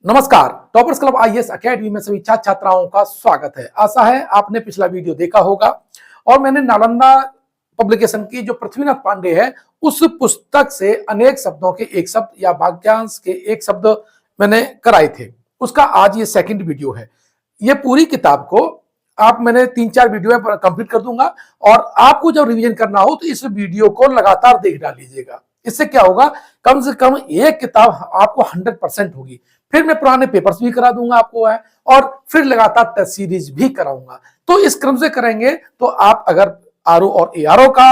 नमस्कार। Toppers club IAS academy में सभी छात्र छात्राओं का स्वागत है। आशा है आपने पिछला वीडियो देखा होगा और मैंने नालंदा पब्लिकेशन की जो पृथ्वीनाथ पांडे है उस पुस्तक से अनेक शब्दों के एक शब्द या वाक्यांश के एक शब्द मैंने कराए थे। उसका आज ये सेकंड वीडियो है। ये पूरी किताब को मैंने 3-4 वीडियो में कंप्लीट कर दूंगा और आपको जब रिवीजन करना हो तो इस वीडियो को लगातार देख डालीजिएगा। इससे क्या होगा, कम से कम एक किताब आपको 100% होगी। फिर मैं पुराने पेपर्स भी करा दूंगा आपको है और फिर लगातार टेस्ट सीरीज भी कराऊंगा। तो इस क्रम से करेंगे तो आप अगर आरओ और एआरओ का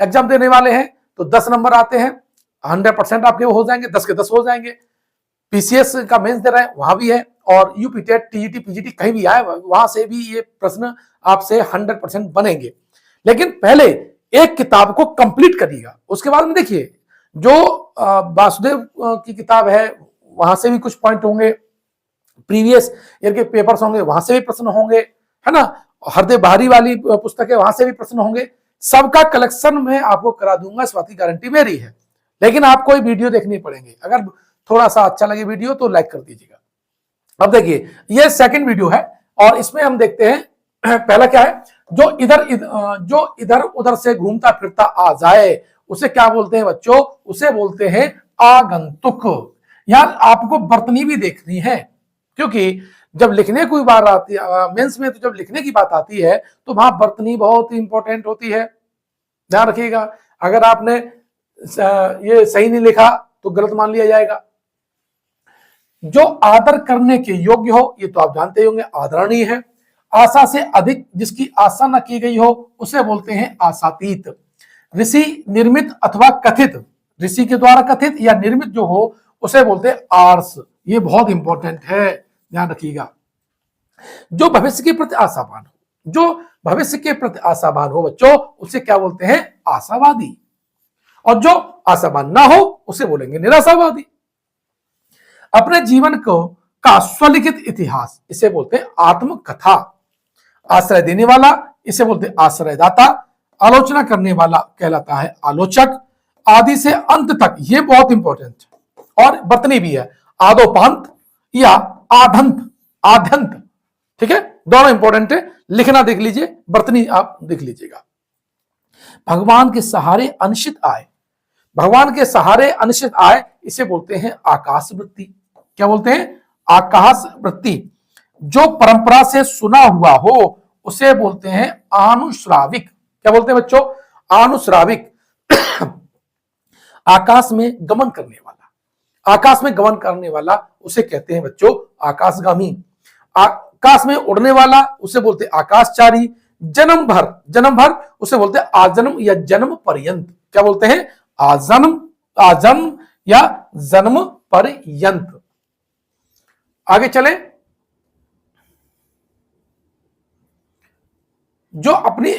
एग्जाम देने वाले हैं तो 10 नंबर आते हैं, 100% आपके हो जाएंगे, 10 के 10 हो जाएंगे। पीसीएस का मेंस दे रहे हैं वहां भी है और यूपी टेट टीजीटी पीजीटी कहीं भी आए वहां से भी ये प्रश्न आपसे 100% बनेंगे। लेकिन पहले एक किताब को कंप्लीट करिएगा, उसके बाद में देखिए जो वासुदेव की किताब है वहां से भी कुछ पॉइंट होंगे, प्रीवियस ईयर के पेपर्स होंगे वहां से भी प्रश्न होंगे, है ना। हरदे बहारी वाली पुस्तक है वहां से भी प्रश्न होंगे। सबका कलेक्शन में आपको करा दूंगा, इस बात की गारंटी मेरी है। लेकिन आपको ये वीडियो देखनी पड़ेंगे। अगर थोड़ा सा अच्छा लगे वीडियो तो लाइक कर दीजिएगा। अब देखिए ये सेकंड वीडियो है और इसमें हम देखते हैं पहला क्या है, जो इधर उधर से घूमता फिरता आ जाए उसे क्या बोलते हैं बच्चों, उसे बोलते हैं आगंतुक। यार आपको बर्तनी भी देखनी है, क्योंकि जब लिखने की बात आती है मेंस में, तो जब लिखने की बात आती है तो वहां बर्तनी बहुत इंपॉर्टेंट होती है। ध्यान रखिएगा, अगर आपने ये सही नहीं लिखा तो गलत मान लिया जाएगा। जो आदर करने के योग्य हो, ये तो आप जानते होंगे आदरणीय है। आशा से अधिक जिसकी आशा न की गई हो उसे बोलते हैं आशातीत। ऋषि निर्मित अथवा कथित, ऋषि के द्वारा कथित या निर्मित जो हो उसे बोलते हैं आर्स। ये बहुत इंपॉर्टेंट है, ध्यान रखिएगा। जो भविष्य के प्रति आशावान हो, जो भविष्य के प्रति आशावान हो बच्चों उसे क्या बोलते हैं, आशावादी। और जो आशावान ना हो उसे बोलेंगे निराशावादी। अपने जीवन को का स्वलिखित इतिहास, इसे बोलते हैं आत्मकथा। आश्रय देने वाला, इसे बोलते हैं आश्रयदाता। आलोचना करने वाला कहलाता है आलोचक। आदि से अंत तक, ये बहुत इंपॉर्टेंट और बर्तनी भी है, आदोपांत या आधंत, आद्यंत। ठीक है, दोनों इंपॉर्टेंट है, लिखना देख लीजिए, बर्तनी आप देख लीजिएगा। भगवान के सहारे अनिश्चित आय, भगवान के सहारे अनिश्चित आय, इसे बोलते हैं आकाश वृत्ति। क्या बोलते हैं, आकाश वृत्ति। जो परंपरा से सुना हुआ हो उसे बोलते हैं आनुश्राविक। क्या बोलते हैं बच्चों, आनुश्राविक। आकाश में गमन करने वाला, आकाश में गमन करने वाला उसे कहते हैं बच्चों आकाशगामी। आकाश में उड़ने वाला उसे बोलते हैं आकाशचारी। जन्म भर उसे बोलते हैं आजन्म या जन्म पर्यंत। क्या बोलते हैं, आजन्म या जन्म पर्यंत। आगे चले। जो अपनी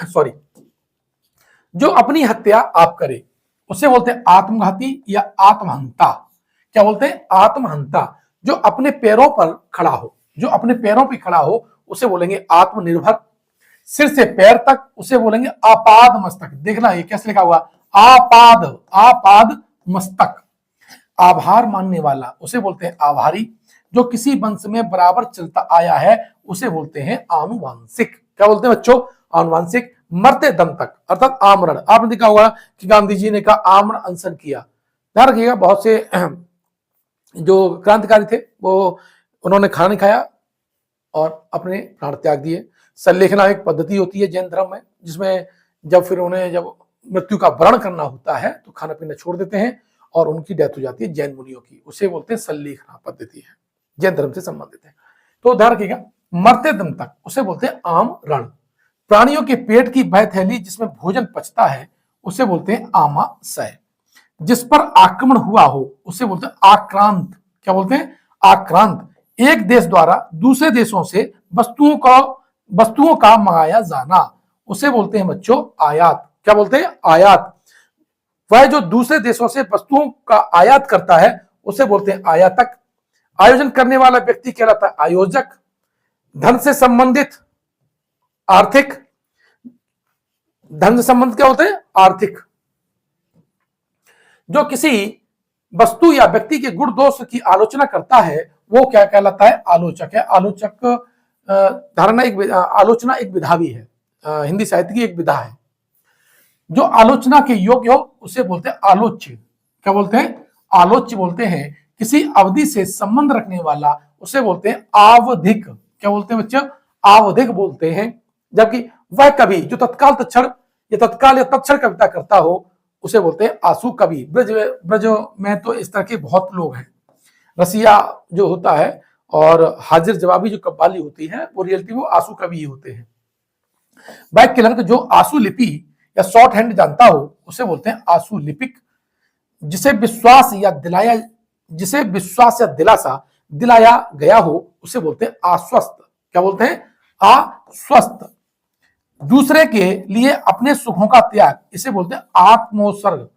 सॉरी जो अपनी हत्या आप करे उसे बोलते हैं आत्मघाती या आत्महंता। क्या बोलते हैं, आत्महंता। जो अपने पैरों पर खड़ा हो, जो अपने पैरों पर खड़ा हो उसे बोलेंगे आत्मनिर्भर। सिर से पैर तक उसे बोलेंगे आपाद मस्तक। देखना ये कैसे लिखा हुआ, आपाद मस्तक। आभार मानने वाला उसे बोलते हैं आभारी। जो किसी वंश में बराबर चलता आया है उसे बोलते हैं आनुवांशिक। क्या बोलते हैं बच्चों, आनुवांशिक। मरते दम तक अर्थात आमरण, आपने देखा होगा कि गांधी जी ने कहा आमरण अनशन किया। ध्यान रखिएगा, बहुत से जो क्रांतिकारी थे वो उन्होंने खाना नहीं खाया और अपने प्राण त्याग दिए। संलेखना एक पद्धति होती है जैन धर्म में, जिसमें जब मृत्यु का वरण करना होता है तो खाना पीना छोड़ देते हैं और उनकी डेथ हो जाती है जैन मुनियों की, उसे बोलते हैं संलेखना पद्धति है, जैन धर्म से संबंधित है। तो ध्यान रखिएगा, मरते दम तक उसे बोलते हैं आमरण। प्राणियों के पेट की वह थैली जिसमें भोजन पचता है उसे बोलते हैं आमाशय। जिस पर आक्रमण हुआ हो उसे बोलते हैं आक्रांत। क्या बोलते हैं, आक्रांत। एक देश द्वारा दूसरे देशों से वस्तुओं का मंगाया जाना उसे बोलते हैं बच्चों आयात। क्या बोलते हैं, आयात। वह जो दूसरे देशों से वस्तुओं का आयात करता है उसे बोलते हैं आयातक। आयोजन करने वाला व्यक्ति कहलाता है आयोजक। धन से संबंधित आर्थिक, धन से संबंधित क्या होते हैं, आर्थिक। जो किसी वस्तु या व्यक्ति के गुण दोष की आलोचना करता है वो क्या कहलाता है? आलोचक है। आलोचक धारणा एक आलोचना एक विधा भी है, हिंदी साहित्य की एक विधा है। जो आलोचना के योग्य हो उसे बोलते हैं आलोच्य। क्या बोलते हैं? आलोच्य बोलते हैं। किसी अवधि से संबंध रखने वाला उसे बोलते हैं आवधिक। क्या बोलते हैं बच्चों? आवधिक बोलते हैं। जबकि वह कवि जो तत्काल तत्क्षण या तत्काल या तत्क्षण कविता करता हो उसे बोलते हैं आंसू कवि। ब्रज में तो इस तरह के बहुत लोग हैं। रसिया जो होता है और हाजिर जवाबी जो कव्वाली होती है वो रियलिटी वो आंसू कवि होते हैं। वाक्य लंक जो आंसू लिपि या शॉर्ट हैंड जानता हो उसे बोलते हैं आंसू लिपिक। जिसे विश्वास या दिलासा दिलाया गया हो उसे बोलते हैं आश्वस्त। क्या बोलते हैं? आश्वस्त। दूसरे के लिए अपने सुखों का त्याग इसे बोलते हैं आत्मोत्सर्ग।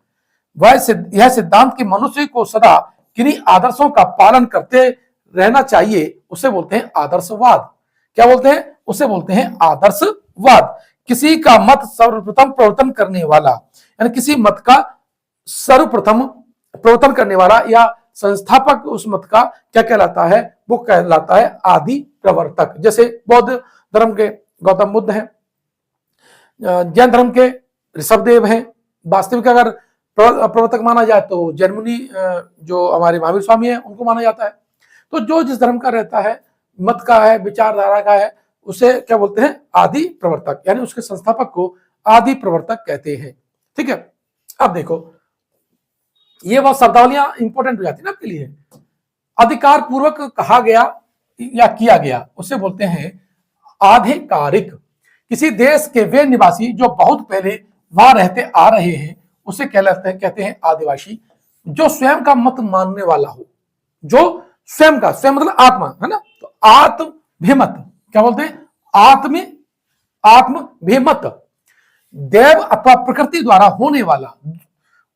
यह सिद्धांत कि मनुष्य को सदा किन्हीं आदर्शों का पालन करते रहना चाहिए उसे बोलते हैं आदर्शवाद। क्या बोलते हैं? उसे बोलते हैं आदर्शवाद। किसी का मत सर्वप्रथम प्रवर्तन करने वाला, यानी किसी मत का सर्वप्रथम प्रवर्तन करने वाला या संस्थापक उस मत का क्या कहलाता है? वो कहलाता है आदि प्रवर्तक। जैसे बौद्ध धर्म के गौतम बुद्ध हैं, जैन धर्म के ऋषभदेव हैं। वास्तविक अगर प्रवर्तक माना जाए तो जर्मनी जो हमारे महावीर स्वामी है उनको माना जाता है। तो जो जिस धर्म का रहता है, मत का है, विचारधारा का है, उसे क्या बोलते हैं? आदि प्रवर्तक, यानी उसके संस्थापक को आदि प्रवर्तक कहते हैं। ठीक है। अब देखो ये बहुत शब्दावलियां इंपॉर्टेंट हो जाती है ना आपके लिए। अधिकार पूर्वक कहा गया या किया गया उसे बोलते हैं आधिकारिक। किसी देश के वे निवासी जो बहुत पहले वहां रहते आ रहे हैं उसे कहते हैं आदिवासी। जो स्वयं का मत मानने वाला हो, जो स्वयं का, स्वयं मतलब आत्मा है ना, तो आत्मभिमत। क्या बोलते हैं? आत्मभिमत। देव अथवा प्रकृति द्वारा होने वाला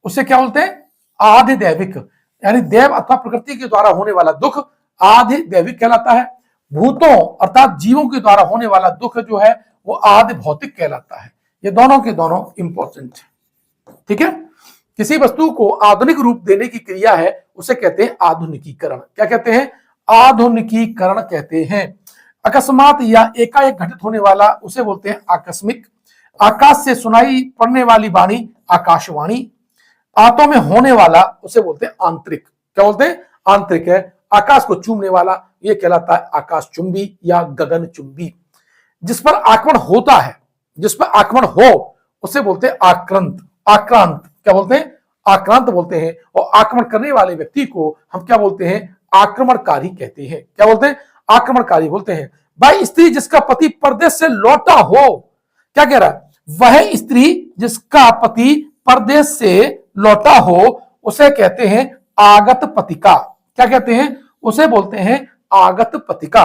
उसे क्या बोलते हैं? आधिदैविक। यानी देव अथवा प्रकृति के द्वारा होने वाला दुख आधिदैविक कहलाता है। भूतों अर्थात जीवों के द्वारा होने वाला दुख जो है वो आदि भौतिक कहलाता है। ये दोनों के दोनों इंपॉर्टेंट है। ठीक है। किसी वस्तु को आधुनिक रूप देने की क्रिया है उसे कहते हैं आधुनिकीकरण। क्या कहते हैं? आधुनिकीकरण कहते हैं। अकस्मात या एकाएक घटित होने वाला उसे बोलते हैं आकस्मिक। आकाश से सुनाई पड़ने वाली वाणी आकाशवाणी। आंतों में होने वाला उसे बोलते हैं आंतरिक। क्या बोलते हैं? आंतरिक है। आकाश को चूमने वाला ये कहलाता है आकाश चुंबी या गगन चुंबी। जिस पर आक्रमण होता है, जिस पर आक्रमण हो उसे बोलते हैं आक्रांत। आक्रांत क्या बोलते हैं? आक्रांत बोलते हैं। और आक्रमण करने वाले व्यक्ति को हम क्या बोलते हैं? आक्रमणकारी कहते हैं। क्या बोलते हैं? आक्रमणकारी बोलते हैं। भाई स्त्री जिसका पति परदेश से लौटा हो, क्या कह रहा है? वह स्त्री जिसका पति परदेश से लौटा हो उसे कहते हैं आगत पतिका। क्या कहते हैं? उसे बोलते हैं आगत पतिका।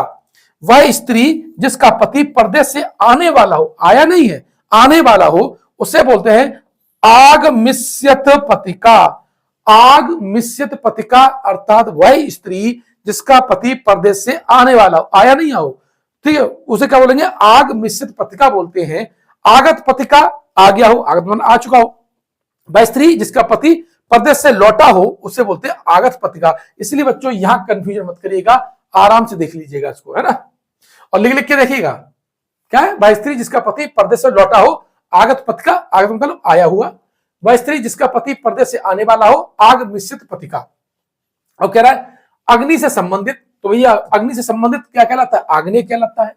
वह स्त्री जिसका पति परदेश से आने वाला हो, आया नहीं है, आने वाला हो, उसे बोलते हैं आगमिष्यत पतिका। आगमिष्यत पतिका अर्थात वह स्त्री जिसका पति परदेश से आने वाला हो, आया नहीं हो, ठीक है, उसे क्या बोलेंगे? आगमिष्यत पतिका बोलते हैं। आगत पतिका आ गया हो, आगत मन आ चुका हो। वह स्त्री जिसका पति परदेश से लौटा हो उसे बोलते हैं आगत पतिका। इसलिए बच्चों यहां कंफ्यूजन मत करिएगा, आराम से देख लीजिएगा इसको, है ना, और लिख लिख के देखिएगा। क्या है? वह स्त्री जिसका पति परदेश से लौटा हो, आगत पतिका, आगत मतलब आया हुआ। वह स्त्री जिसका पति परदेश से आने वाला हो, आगमिष्यत पतिका। और कह रहा है अग्नि से संबंधित, तो भैया अग्नि से संबंधित क्या कहलाता है? आग्नेय कहलाता है।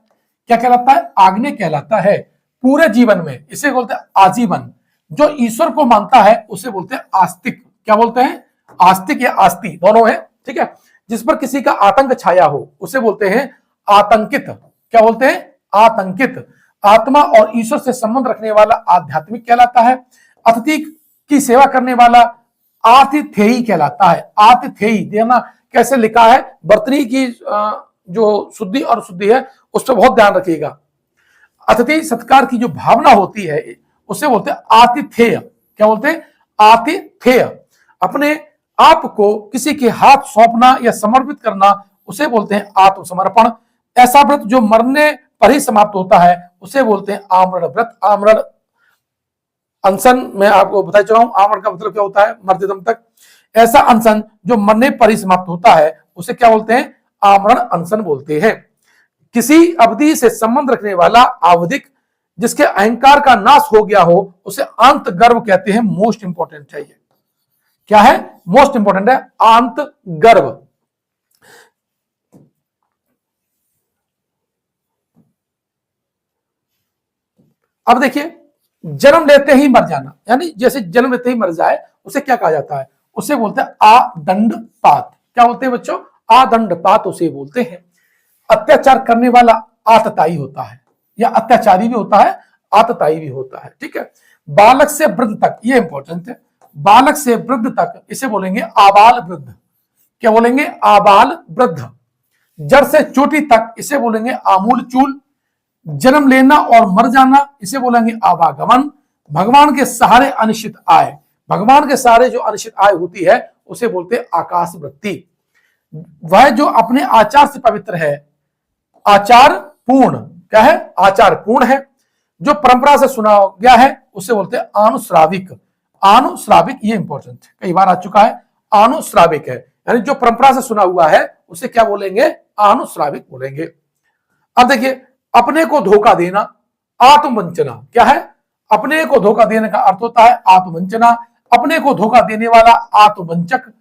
क्या कहलाता है? आग्नेय कहलाता है। पूरे जीवन में इसे बोलते हैं आजीवन। जो ईश्वर को मानता है उसे बोलते हैं आस्तिक। क्या बोलते हैं? आस्तिक या आस्ति दोनों है। ठीक है। जिस पर किसी का आतंक छाया हो उसे बोलते हैं आतंकित। क्या बोलते हैं? आतंकित। आत्मा और ईश्वर से संबंध रखने वाला आध्यात्मिक कहलाता है। अतिथि की सेवा करने वाला आतिथेयी कहलाता है। आतिथेयी देखना कैसे लिखा है, वर्तनी की जो शुद्धि और शुद्धि है उस पर बहुत ध्यान रखिएगा। अतिथि सत्कार की जो भावना होती है उसे बोलते हैं आतिथेय। क्या बोलते हैं? आतिथेय। अपने आप को किसी के हाथ सौंपना या समर्पित करना उसे बोलते हैं आत्मसमर्पण। ऐसा व्रत जो मरने पर ही समाप्त होता है उसे बोलते हैं आमरण व्रत। आमरण अनशन में आपको बता चुका हूं, आमरण का मतलब क्या होता है? मरते दम तक। ऐसा अनशन जो मरने पर ही समाप्त होता है उसे क्या बोलते हैं? आमरण अनशन बोलते हैं। किसी अवधि से संबंध रखने वाला आवधिक जिसके अहंकार का नाश हो गया हो उसे आंत गर्व कहते हैं। मोस्ट इंपॉर्टेंट है ये, क्या है? मोस्ट इंपॉर्टेंट है आंत गर्व। अब देखिए, जन्म लेते ही मर जाना, यानी जैसे जन्म लेते ही मर जाए उसे क्या कहा जाता है? उसे बोलते हैं आदंडपात। क्या बोलते हैं बच्चों? आदंडपात उसे बोलते हैं। अत्याचार करने वाला आतताई होता है, या अत्याचारी भी होता है, आतताई भी होता है। ठीक है। बालक से वृद्ध तक, ये इंपॉर्टेंट है, बालक से वृद्ध तक इसे बोलेंगे आबाल वृद्ध। क्या बोलेंगे? आबाल वृद्ध। जड़ से चोटी तक इसे बोलेंगे आमूल चूल। जन्म लेना और मर जाना इसे बोलेंगे आवागमन। भगवान के सहारे अनिश्चित आय, भगवान के सहारे जो अनिश्चित आय होती है उसे बोलते हैं आकाश वृत्ति। वह जो अपने आचार से पवित्र है, आचार पूर्ण, क्या है? आचार पूर्ण है। जो परंपरा से सुना गया है उसे बोलते हैं आनुश्राविक। आनुश्राविक, ये इंपॉर्टेंट है, कई बार आ चुका है। आनुश्राविक है, यानी जो परंपरा से सुना हुआ है उसे क्या बोलेंगे? आनुश्राविक बोलेंगे। अब देखिए, अपने को धोखा देना, आत्मवंचना। क्या है? अपने को धोखा देने का अर्थ होता है आत्मवंचना। अपने को धोखा देने वाला आत्मवंचक।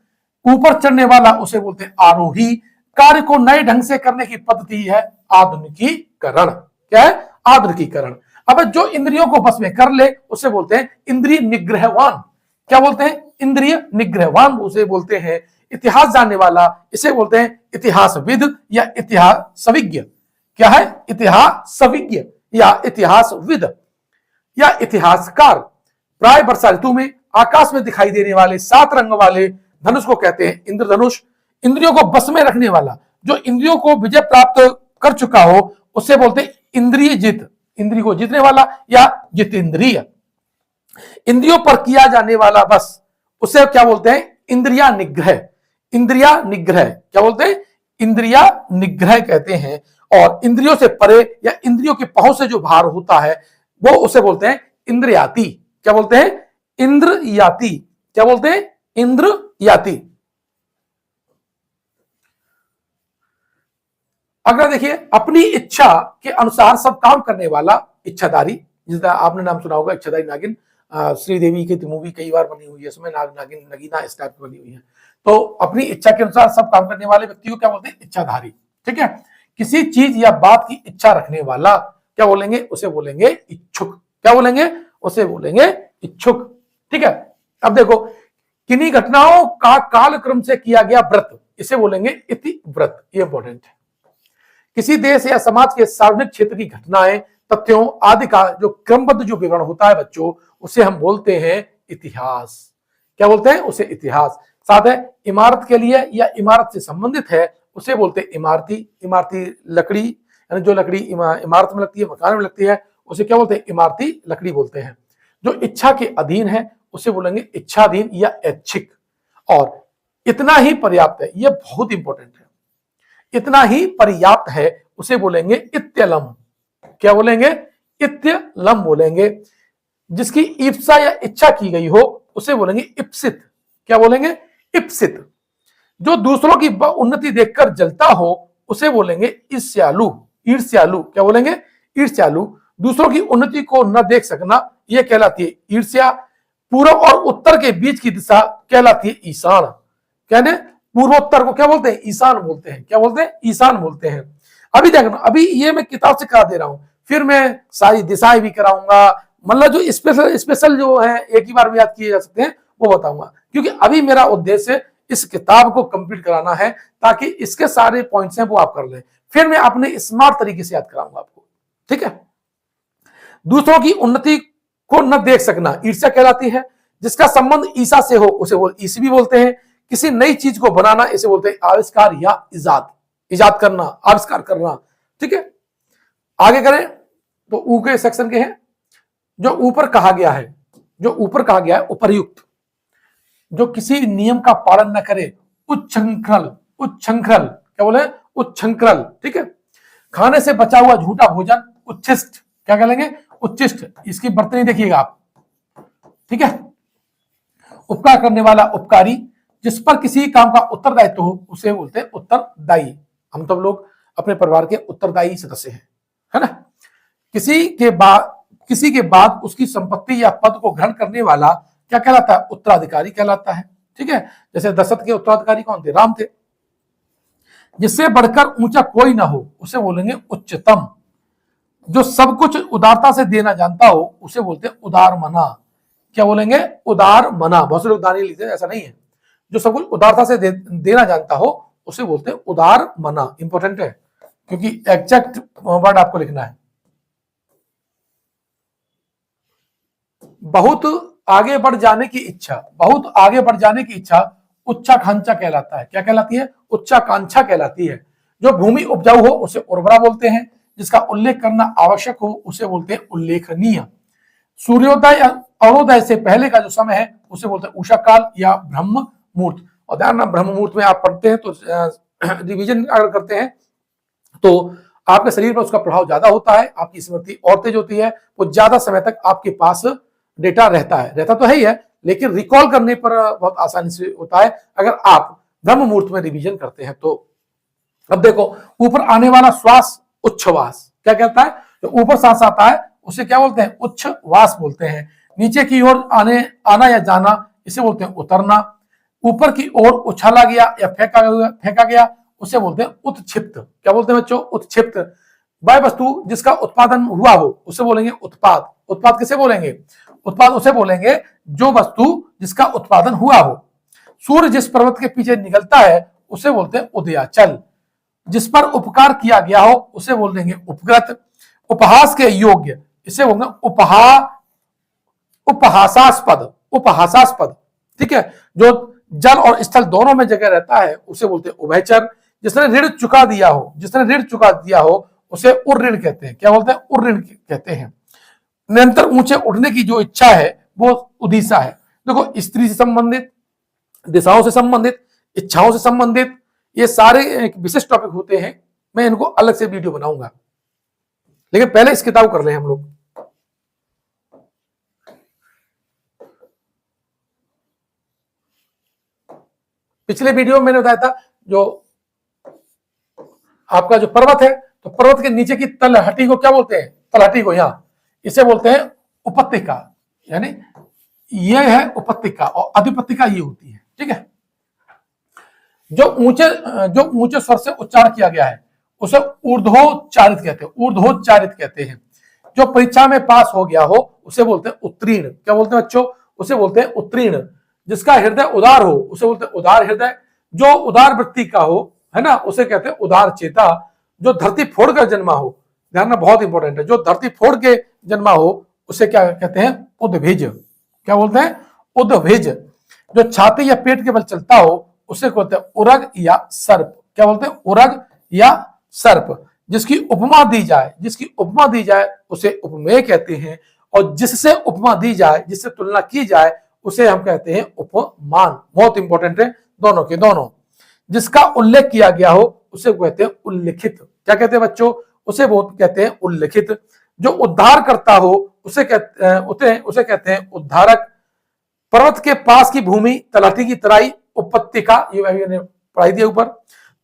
ऊपर चढ़ने वाला उसे बोलते हैं आरोही। कार्य को नए ढंग से करने की पद्धति है आधुनिकीकरण। क्या है? आधुनिकीकरण। अब जो इंद्रियों को बस में कर ले उसे बोलते हैं इंद्रिय निग्रहवान। क्या बोलते हैं? इंद्रिय निग्रहवान उसे बोलते हैं। इतिहास जानने वाला इसे बोलते हैं इतिहासविद या इतिहासविज्ञ। क्या है? इतिहासविज्ञ या इतिहासविद या इतिहासकार। प्राय वर्षा ऋतु में आकाश में दिखाई देने वाले 7 रंग वाले धनुष को कहते हैं इंद्रधनुष। इंद्रियों को बस में रखने वाला, जो इंद्रियों को विजय प्राप्त कर चुका हो उसे बोलते हैं इंद्रिय जित, इंद्रिय को जीतने वाला या जितेंद्रिय। इंद्रियों पर किया जाने वाला बस उसे क्या बोलते हैं? इंद्रिया निग्रह। इंद्रिया निग्रह क्या बोलते हैं? इंद्रिया निग्रह कहते हैं। और इंद्रियों से परे या इंद्रियों की पहुंच से जो भार होता है वो उसे बोलते हैं इंद्रियाती। क्या बोलते हैं? इंद्रयाती। क्या बोलते हैं? इंद्रयाती। अगला देखिए, अपनी इच्छा के अनुसार सब काम करने वाला इच्छाधारी, जिसका आपने नाम सुना होगा इच्छाधारी नागिन। श्रीदेवी की मूवी कई बार बनी हुई है, उसमें नागिन नगीना इस टाइप की बनी हुई है। तो अपनी इच्छा के अनुसार सब काम करने वाले व्यक्ति को क्या बोलते हैं? इच्छाधारी। ठीक है। किसी चीज या बात की इच्छा रखने वाला क्या बोलेंगे? उसे बोलेंगे इच्छुक। क्या बोलेंगे? उसे बोलेंगे इच्छुक। ठीक है। अब देखो, किन्हीं घटनाओं का कालक्रम से किया गया व्रत इसे बोलेंगे इति व्रत। ये इंपॉर्टेंट है। किसी देश या समाज के सार्वजनिक क्षेत्र की घटनाएं, तथ्यों आदि का जो क्रमबद्ध जो विवरण होता है बच्चों, उसे हम बोलते हैं इतिहास। क्या बोलते हैं? उसे इतिहास। साथ है इमारत के लिए या इमारत से संबंधित है उसे बोलते हैं इमारती। इमारती लकड़ी, यानी जो लकड़ी इमारत में लगती है, मकान में लगती है, उसे क्या बोलते हैं? इमारती लकड़ी बोलते हैं। जो इच्छा के अधीन है उसे बोलेंगे इच्छाधीन या ऐच्छिक। और इतना ही पर्याप्त है, यह बहुत इंपॉर्टेंट है, इतना ही पर्याप्त है उसे बोलेंगे इत्यलम। क्या बोलेंगे? इत्यलम बोलेंगे। जिसकी इप्सा या इच्छा की गई हो उसे बोलेंगे इप्सित। क्या बोलेंगे? इप्सित। जो दूसरों की उन्नति देखकर जलता हो उसे बोलेंगे ईर्ष्यालु। ईर्ष्यालु। क्या बोलेंगे? ईर्ष्यालु। दूसरों की उन्नति को न देख सकना यह कहलाती है ईर्ष्या। पूर्व और उत्तर के बीच की दिशा कहलाती है ईशान। कहने पूर्वोत्तर को क्या बोलते हैं? ईशान बोलते हैं। क्या बोलते हैं? ईशान बोलते हैं। अभी देखना, अभी ये मैं किताब से करा दे रहा हूं, फिर मैं सारी दिशाएं भी कराऊंगा, मतलब जो स्पेशल जो है एक ही बार में याद किए जा सकते हैं वो बताऊंगा, क्योंकि अभी मेरा उद्देश्य इस किताब को कंप्लीट कराना है ताकि इसके सारे पॉइंट्स हैं वो आप कर लें, फिर मैं अपने स्मार्ट तरीके से याद कराऊंगा आपको। ठीक है। दूसरों की उन्नति को न देख सकना ईर्ष्या कहलाती है। जिसका संबंध ईसा से हो उसे ईसवी बोलते हैं। किसी नई चीज को बनाना इसे बोलते हैं आविष्कार या इजाद। इजाद करना, आविष्कार करना। ठीक है। आगे करें तो ऊ के सेक्शन के हैं। जो ऊपर कहा गया है, जो ऊपर कहा गया है उपर्युक्त, जो किसी नियम का पालन न करे, उच्छृंखल। उच्छृंखल क्या बोले? उच्छृंखल। ठीक है। खाने से बचा हुआ झूठा भोजन उच्छिष्ट। क्या कहेंगे? उच्छिष्ट। इसकी बर्तनी देखिएगा आप। ठीक है। उपकार करने वाला उपकारी। जिस पर किसी काम का उत्तरदायित्व हो उसे बोलते हैं उत्तरदायी। हम सब लोग अपने परिवार के उत्तरदायी सदस्य हैं, है ना। किसी के बाद उसकी संपत्ति या पद को ग्रहण करने वाला क्या कहलाता है? उत्तराधिकारी कहलाता है। ठीक है, जैसे दशरथ के उत्तराधिकारी कौन थे? राम थे। जिससे बढ़कर ऊंचा कोई ना हो उसे बोलेंगे उच्चतम। जो सब कुछ उदारता से देना जानता हो उसे बोलते हैं उदार मना। क्या बोलेंगे? उदार मना। बहुत से लोग दानी लिखते हैं, ऐसा नहीं है। जो सब कुछ उदारता से देना जानता हो उसे बोलते हैं उदार मना। इंपॉर्टेंट है क्योंकि एग्जैक्ट वर्ड आपको लिखना है। बहुत आगे बढ़ जाने की इच्छा, बहुत आगे बढ़ जाने की इच्छा उच्चाकांक्षा कहलाता है। क्या कहलाती है? उच्चाकांक्षा कहलाती है। जो भूमि उपजाऊ हो उसे उर्वरा बोलते हैं। जिसका उल्लेख करना आवश्यक हो उसे बोलते हैं उल्लेखनीय। सूर्योदय या अरुणोदय से पहले का जो समय है उसे बोलते हैं उषा काल या ब्रह्म मुहूर्त। और ध्यान, ब्रह्म मुहूर्त में आप पढ़ते हैं तो रिवीजन अगर करते हैं तो आपके शरीर पर उसका प्रभाव ज्यादा होता है, आपकी स्मृति और तेज होती है, वो ज्यादा समय तक आपके पास डेटा रहता है। रहता तो है ही है, लेकिन रिकॉल करने पर बहुत आसानी से होता है अगर आप ब्रह्म मुहूर्त में रिवीजन करते हैं तो। अब देखो, ऊपर आने वाला श्वास उच्छ्वास क्या कहता है? जो ऊपर सांस आता है उसे क्या बोलते हैं? उच्छ्वास बोलते हैं। नीचे की ओर आना या जाना इसे बोलते हैं उतरना। ऊपर की ओर उछाला गया या फेंका गया उसे बोलते हैं उत्क्षिप्त। क्या बोलते हैं बच्चों? उत्क्षिप्त। वह वस्तु जिसका उत्पादन हुआ हो उसे बोलेंगे उत्पाद। उत्पाद किसे बोलेंगे? उत्पाद उसे बोलेंगे जो वस्तु जिसका उत्पादन हुआ हो। सूर्य जिस पर्वत के पीछे निकलता है उसे बोलते हैं उदयाचल। जिस पर उपकार किया गया हो उसे बोल देंगे उपकृत। उपहास के योग्य इसे बोलते हैं उपहासास्पद। उपहासास्पद, ठीक है। जो जल और स्थल दोनों में जगह रहता है उसे बोलते हैं उभयचर। जिसने ऋण चुका दिया हो, जिसने ऋण चुका दिया हो उसे उर्ऋण कहते हैं। क्या बोलते हैं? उर्ऋण कहते हैं। निरंतर ऊंचे उठने की जो इच्छा है वो उदीसा है। देखो, स्त्री से संबंधित, दिशाओं से संबंधित, इच्छाओं से संबंधित, ये सारे एक विशिष्ट टॉपिक होते हैं। मैं इनको अलग से वीडियो बनाऊंगा, लेकिन पहले इस किताब कर ले हम लोग। पिछले वीडियो में मैंने बताया था जो आपका जो पर्वत है, तो पर्वत के नीचे की तलहटी को क्या बोलते हैं? तलहटी को, यहां इसे बोलते हैं उपत्यका। यानी ये है उपत्यका और अधिपत्यका ये होती है। ठीक है, जो ऊंचे स्वर से उच्चारण किया गया है उसे ऊर्ध्वोच्चारित कहते हैं। ऊर्ध्वोच्चारित कहते हैं। जो परीक्षा में पास हो गया हो उसे बोलते हैं उत्तीर्ण। क्या बोलते हैं बच्चों? उसे बोलते हैं उत्तीर्ण। जिसका हृदय उदार हो उसे बोलते हैं उदार हृदय। जो उदार वृत्ति का हो, है ना, उसे कहते हैं उदार चेता। जो धरती फोड़ कर जन्मा हो, ध्यान में, बहुत इंपॉर्टेंट है, जो धरती फोड़ के जन्मा हो उसे क्या कहते हैं? उद्भिज। क्या बोलते हैं? उद्भिज। जो छाती या पेट के बल चलता हो उसे कहते हैं उरग या सर्प। क्या बोलते हैं? उरग या सर्प। जिसकी उपमा दी जाए, जिसकी उपमा दी जाए उसे उपमेय कहते हैं। और जिससे उपमा दी जाए, जिससे तुलना की जाए उसे हम कहते हैं उपमान। बहुत इंपॉर्टेंट है दोनों के दोनों। जिसका उल्लेख किया गया हो उसे कहते हैं उल्लिखित। क्या कहते हैं बच्चों? उसे बहुत कहते हैं उल्लिखित। जो उद्धार करता हो उसे कहते हैं उद्धारक। पर्वत के पास की भूमि, तलहटी की तराई, उपत्यका, ये मैंने पढ़ाई दिया ऊपर।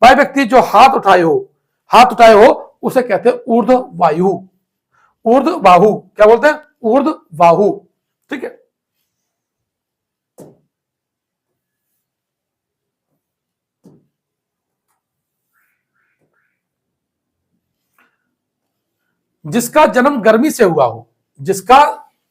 वह व्यक्ति जो हाथ उठाए हो उसे कहते हैं ऊर्ध्व वायु। ऊर्ध्व बाहु। क्या बोलते हैं? ऊर्ध्व बाहु। ठीक है, जिसका जन्म गर्मी से हुआ हो, जिसका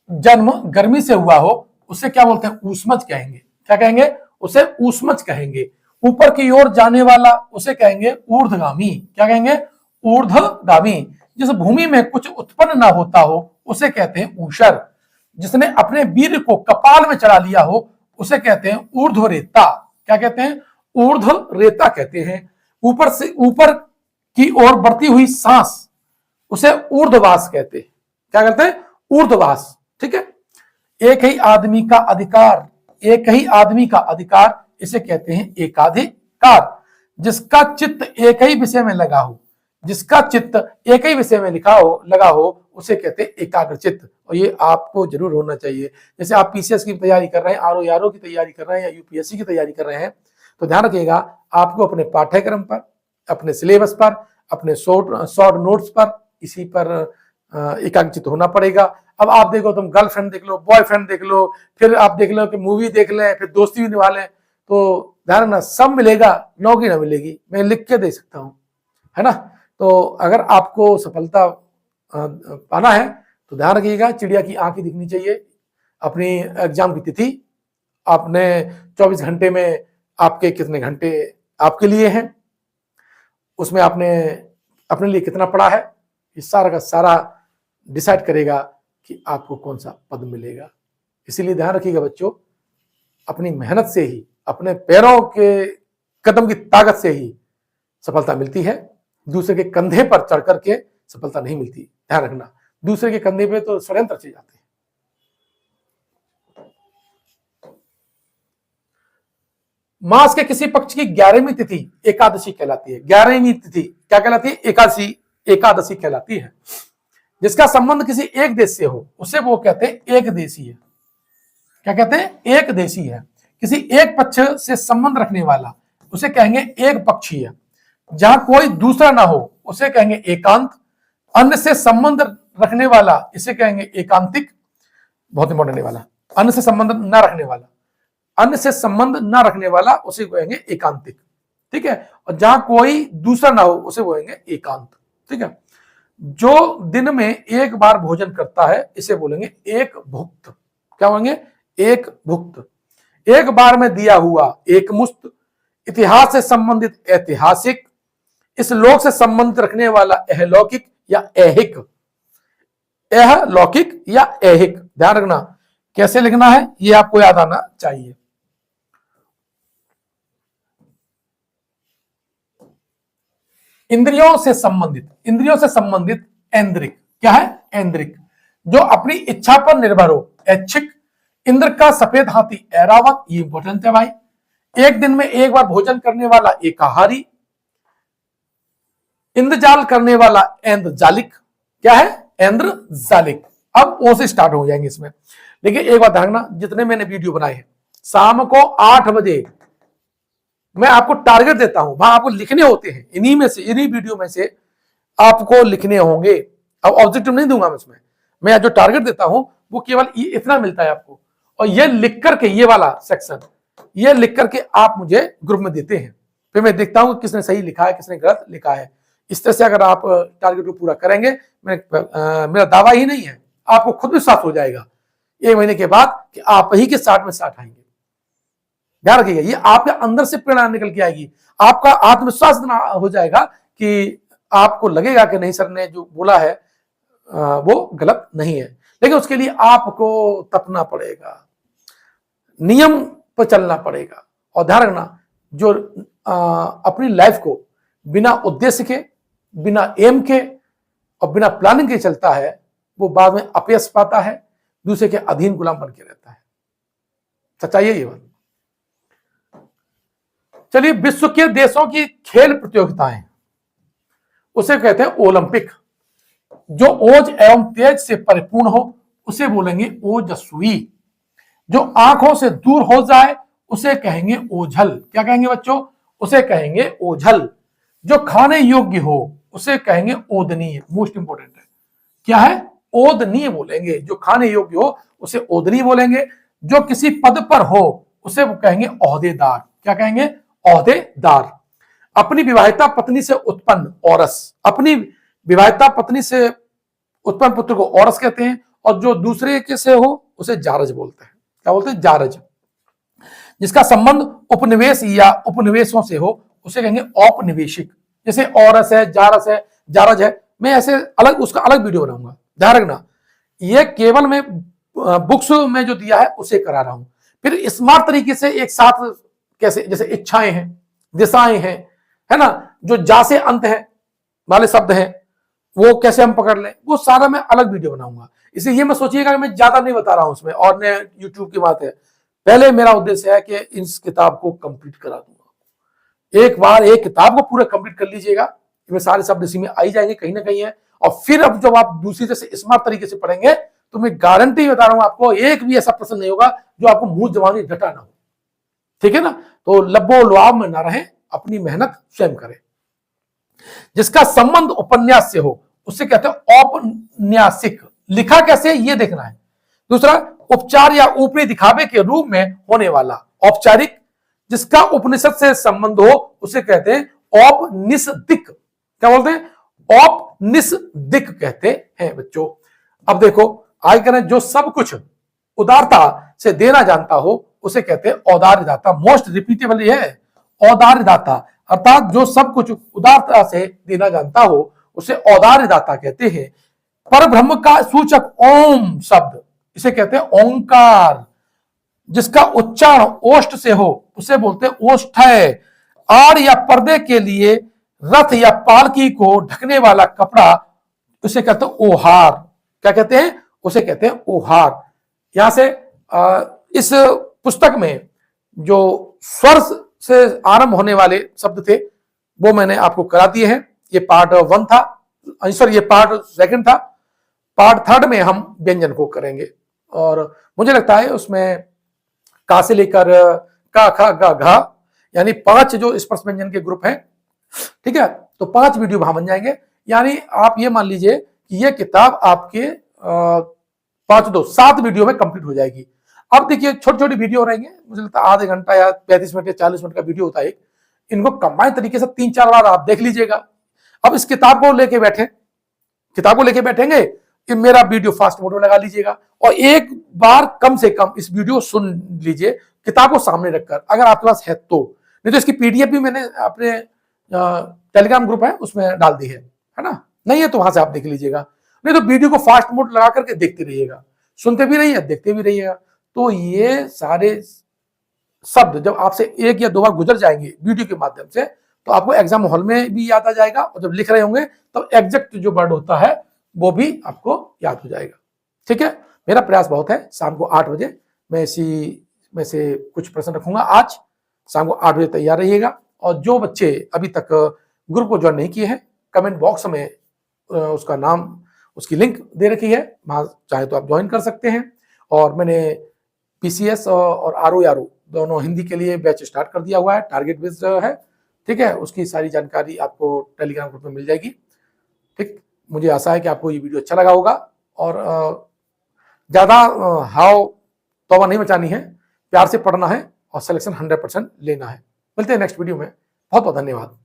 जन्म गर्मी से हुआ हो उसे क्या बोलते हैं? ऊष्मज कहेंगे। क्या कहेंगे? उसे ऊष्मज कहेंगे। ऊपर की ओर जाने वाला उसे कहेंगे ऊर्ध्वगामी। क्या कहेंगे? ऊर्ध्वगामी। जिस भूमि में कुछ उत्पन्न ना होता हो उसे कहते हैं ऊषर। जिसने अपने वीर को कपाल में चढ़ा लिया हो उसे कहते हैं ऊर्ध्व रेता। क्या कहते हैं? ऊर्ध्व रेता कहते हैं। ऊपर से ऊपर की ओर बढ़ती हुई सांस उसे ऊर्ध्ववास कहते हैं। क्या कहते हैं? ऊर्ध्ववास। ठीक है, एक ही आदमी का अधिकार, एक ही आदमी का अधिकार इसे कहते हैं एकाधिकार। जिसका चित्त एक ही विषय में लगा हो, जिसका चित्त एक ही विषय में लगा हो उसे कहते हैं एकाग्र चित्त। और ये आपको जरूर होना चाहिए। जैसे आप पीसीएस की तैयारी कर रहे हैं, आरओ की तैयारी कर रहे हैं, या यूपीएससी की तैयारी कर रहे हैं, तो ध्यान रखिएगा आपको अपने पाठ्यक्रम पर, अपने सिलेबस पर, अपने शॉर्ट नोट्स पर, इसी पर एकाग्रचित होना पड़ेगा। अब आप देखो, तुम गर्लफ्रेंड देख लो, बॉयफ्रेंड देख लो, फिर आप देख लो कि मूवी देख लें, फिर दोस्ती भी निभा लें, तो ध्यान रखना सब मिलेगा, नौकरी ना मिलेगी। मैं लिख के दे सकता हूँ, है ना। तो अगर आपको सफलता पाना है तो ध्यान रखिएगा, चिड़िया की आंख ही दिखनी चाहिए। अपनी एग्जाम की तिथि, आपने 24 घंटे में आपके कितने घंटे आपके लिए हैं, उसमें आपने अपने लिए कितना पढ़ा है, इस सारा का सारा डिसाइड करेगा कि आपको कौन सा पद मिलेगा। इसीलिए ध्यान रखिएगा बच्चों, अपनी मेहनत से ही, अपने पैरों के कदम की ताकत से ही सफलता मिलती है। दूसरे के कंधे पर चढ़ करके सफलता नहीं मिलती। ध्यान रखना, दूसरे के कंधे पे तो षड्यंत्र चले जाते हैं। मास के किसी पक्ष की 11वीं तिथि एकादशी कहलाती है। 11वीं तिथि क्या कहलाती है? एकादशी कहलाती है। जिसका संबंध किसी एक देश से हो उसे वो कहते हैं एक देशी है। क्या कहते हैं? एक देशी है। किसी एक पक्ष से संबंध रखने वाला उसे कहेंगे एक पक्षीय। जहां कोई दूसरा ना हो उसे कहेंगे एकांत। अन्य से संबंध रखने वाला इसे कहेंगे एकांतिक। बहुत इंपॉर्टेंट वाला, अन्य से संबंध न रखने वाला, अन्य से संबंध न रखने वाला उसे कहेंगे एकांतिक। ठीक है। और जहां कोई दूसरा ना हो उसे कहेंगे एकांत। ठीक है। जो दिन में एक बार भोजन करता है इसे बोलेंगे एक भुक्त। क्या बोलेंगे? एक भुक्त। एक बार में दिया हुआ एक मुस्त। इतिहास से संबंधित ऐतिहासिक। इस लोक से संबंधित रखने वाला अहलौकिक या ऐहिक। अहलौकिक या ऐहिक, ध्यान रखना कैसे लिखना है ये आपको याद आना चाहिए। इंद्रियों से संबंधित ऐन्द्रिक। क्या है? ऐन्द्रिक। जो अपनी इच्छा पर निर्भर हो, ऐच्छिक। इंद्र का सफेद हाथी ऐरावत, ये इंपॉर्टेंट है भाई। एक दिन में एक बार भोजन करने वाला एकाहारी। इंद्रजाल करने वाला ऐन्द्रजालिक। क्या है? ऐन्द्रजालिक। अब ओ से स्टार्ट हो जाएंगे इसमें। लेकिन एक बात ध्यान रखना, जितने मैंने वीडियो बनाए हैं शाम को 8 बजे मैं आपको टारगेट देता हूं, वहां आपको लिखने होते हैं। इन्हीं वीडियो में से आपको लिखने होंगे। अब ऑब्जेक्टिव नहीं दूंगा मैं इसमें, मैं जो टारगेट देता हूं वो केवल इतना मिलता है आपको। और ये लिख करके, ये वाला सेक्शन ये लिख करके आप मुझे ग्रुप में देते हैं, फिर मैं देखता हूं किसने सही लिखा है किसने गलत लिखा है। इस तरह से अगर आप टारगेट को पूरा करेंगे, मेरा दावा ही नहीं है, आपको खुद विश्वास हो जाएगा 1 महीने के बाद कि आप ही के 60 में 60 आएंगे। ध्यान रखिएगा, ये आपके अंदर से प्रेरणा निकल के आएगी। आपका आत्मविश्वास इतना हो जाएगा कि आपको लगेगा कि नहीं, सर ने जो बोला है वो गलत नहीं है। लेकिन उसके लिए आपको तपना पड़ेगा, नियम पर चलना पड़ेगा। और ध्यान रखना, जो अपनी लाइफ को बिना उद्देश्य के, बिना एम के और बिना प्लानिंग के चलता है, वो बाद में अपयश पाता है, दूसरे के अधीन गुलाम बन के रहता है। सच्चाई है ये बात। चलिए, विश्व के देशों की खेल प्रतियोगिताएं उसे कहते हैं ओलंपिक। जो ओज एवं तेज से परिपूर्ण हो उसे बोलेंगे ओजस्वी। जो आंखों से दूर हो जाए उसे कहेंगे ओझल। क्या कहेंगे बच्चों? उसे कहेंगे ओझल। जो खाने योग्य हो उसे कहेंगे ओदनीय। मोस्ट इंपोर्टेंट है, क्या है? ओदनीय बोलेंगे। जो खाने योग्य हो उसे ओदनीय बोलेंगे। जो किसी पद पर हो उसे वो कहेंगे ओहदेदार। क्या कहेंगे? ओहदेदार। अपनी विवाहिता पत्नी से उत्पन्न औरस। अपनी विवाहिता पत्नी से उत्पन्न पुत्र को औरस कहते हैं। और जो दूसरे के से हो उसे जारज बोलते हैं। क्या बोलते हैं? जारज। जिसका संबंध उपनिवेश या उपनिवेशों से हो उसे कहेंगे औपनिवेशिक। जैसे औरस है, जारस है, जारज है, मैं ऐसे अलग उसका अलग वीडियो बनाऊंगा। ध्यान रखना, ये केवल मैं बुक्स में जो दिया है उसे करा रहा हूं। फिर स्मार्ट तरीके से एक साथ कैसे, जैसे इच्छाएं हैं, दिशाएं हैं, है ना, जो जा से अंत है वाले शब्द हैं वो कैसे हम पकड़ लें, वो सारा मैं अलग वीडियो बनाऊंगा। इसलिए ये मैं सोचिएगा कि मैं ज्यादा नहीं बता रहा हूं उसमें, और ने यूट्यूब की बात है। पहले मेरा उद्देश्य है कि इस किताब को कंप्लीट करा दूंगा। एक बार एक किताब को पूरा कंप्लीट कर लीजिएगा, इनमें सारे शब्द इसी में आई जाएंगे कहीं ना कहीं है। और फिर अब जब आप दूसरी तरह से स्मार्ट तरीके से पढ़ेंगे तो मैं गारंटी बता रहा हूं आपको, एक भी ऐसा प्रश्न नहीं होगा जो आपको मुंह जबानी रटा ना हो। ठीक है ना? तो लब्बो लुआब में ना रहें, अपनी मेहनत स्वयं करें। जिसका संबंध उपन्यास से हो उसे कहते हैं औपन्यासिक। लिखा कैसे ये देखना है। दूसरा, उपचार या ऊपरी दिखावे के रूप में होने वाला औपचारिक। जिसका उपनिषद से संबंध हो उसे कहते हैं औपनिषदिक। क्या बोलते हैं? औपनिषदिक कहते हैं बच्चों। अब देखो आगे कह रहे हैं, जो सब कुछ उदारता से देना जानता हो उसे कहते हैं औदार्य दाता। मोस्ट रिपीटेबल ये है, औदार्य दाता, अर्थात जो सब कुछ उदारता से देना जानता हो उसे औदार्य दाता कहते हैं। पर ब्रह्म का सूचक ओम शब्द, इसे कहते हैं ओंकार। जिसका उच्चारण ओष्ठ से हो उसे बोलते हैं ओष्ठय। आड़ या पर्दे के लिए रथ या पालकी को ढकने वाला कपड़ा उसे कहते हैं ओहार। क्या कहते हैं? उसे कहते हैं ओहार। यहां से इस पुस्तक में जो स्वर से आरंभ होने वाले शब्द थे वो मैंने आपको करा दिए हैं। ये पार्ट 1 था, सॉरी ये पार्ट 2 था। पार्ट 3 में हम व्यंजन को करेंगे और मुझे लगता है उसमें का से लेकर का खा गा घा यानी 5 जो स्पर्श व्यंजन के ग्रुप हैं, ठीक है, तो 5 वीडियो वहां बन जाएंगे। यानी आप ये मान लीजिए कि ये किताब आपके 7 वीडियो में कंप्लीट हो जाएगी। अब देखिए छोटी छोटी वीडियो रहेंगे, मुझे लगता है आधे घंटा या 35 मिनट या 40 मिनट का वीडियो होता है। इनको कंबाइन तरीके से 3-4 बार आप देख लीजिएगा। अब इस किताब को लेके बैठेंगे कि मेरा वीडियो फास्ट मोड में लगा लीजिएगा और एक बार कम से कम इस वीडियो सुन लीजिए किताब को सामने रखकर, अगर आपके पास है तो। नहीं तो इसकी पीडीएफ भी मैंने अपने टेलीग्राम ग्रुप है उसमें डाल दी है ना? नहीं है तो वहां से आप देख लीजिएगा। नहीं तो वीडियो को फास्ट मोड लगा करके देखते रहिएगा, सुनते भी रहिए देखते भी रहिएगा। तो ये सारे शब्द जब आपसे 1 या 2 बार गुजर जाएंगे वीडियो के माध्यम से तो आपको एग्जाम हॉल में भी याद आ जाएगा और जब लिख रहे होंगे तो एग्जैक्ट जो वर्ड होता है वो भी आपको याद हो जाएगा। ठीक है, मेरा प्रयास बहुत है। शाम को 8 बजे मैं इसी में से कुछ प्रश्न रखूंगा। आज शाम को 8 बजे तैयार रहिएगा। और जो बच्चे अभी तक ग्रुप को ज्वाइन नहीं किए हैं, कमेंट बॉक्स में उसका नाम, उसकी लिंक दे रखी है, वहां चाहे तो आप ज्वाइन कर सकते हैं। और मैंने पीसीएस और आरओ दोनों हिंदी के लिए बैच स्टार्ट कर दिया हुआ है, टारगेट बेस्ड है। ठीक है, उसकी सारी जानकारी आपको टेलीग्राम ग्रुप में मिल जाएगी। ठीक, मुझे आशा है कि आपको ये वीडियो अच्छा लगा होगा और ज्यादा हाव तौबा नहीं मचानी है, प्यार से पढ़ना है और सिलेक्शन 100% लेना है। मिलते हैं नेक्स्ट वीडियो में। बहुत बहुत धन्यवाद।